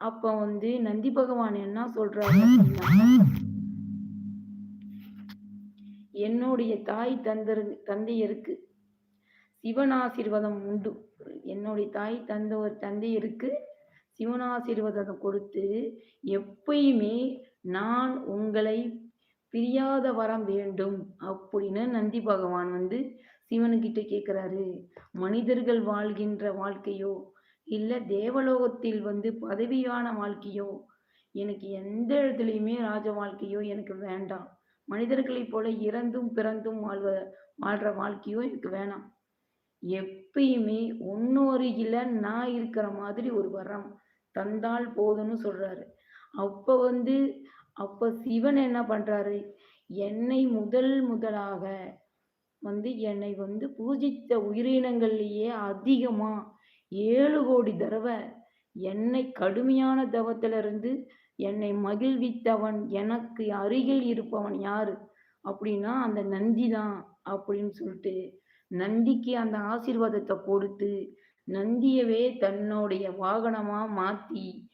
அப்ப வந்து நந்தி பகவான் என்ன சொல்றாரு அப்படின்னா, என்னுடைய தாய் தந்தையருக்கு சிவன் ஆசீர்வாதம் உண்டு. என்னுடைய தாய் தந்தையருக்கு சிவன் ஆசீர்வாதம் கொடுத்து, எப்பயுமே நான் உங்களை பிரியாத வரம் வேண்டும் அப்படின்னு நந்தி பகவான் வந்து சிவனுகிட்ட கேட்கிறாரு. மனிதர்கள் வாழ்கின்ற வாழ்க்கையோ, இல்ல தேவலோகத்தில் வந்து பதவியான வாழ்க்கையோ, எனக்கு எந்த இடத்துலயுமே ராஜ வாழ்க்கையோ எனக்கு வேண்டாம். மனிதர்களைப் போல இறந்தும் பிறந்தும் வாழ்ற வாழ்க்கையோ எனக்கு வேணாம். எப்பயுமே உன்னருகில நான் இருக்கிற மாதிரி ஒரு வரம் தந்தால் போதும்னு சொல்றாரு. அப்ப வந்து அப்ப சிவன் என்ன பண்றாரு, என்னை முதலாக என்னை வந்து பூஜித்த உயிரினங்கள்லயே அதிகமா 7,00,00,000 தடவ என்னை கடுமையான தவத்திலிருந்து என்னை மகிழ்வித்தவன், எனக்கு அருகில் இருப்பவன் யாரு? அப்படின்னா, அந்த நந்தி தான் அப்படின்னு சொல்லிட்டு, நந்திக்கு அந்த ஆசீர்வாதத்த கொடுத்து, நந்தியவே தன்னுடைய வாகனமா மாத்தி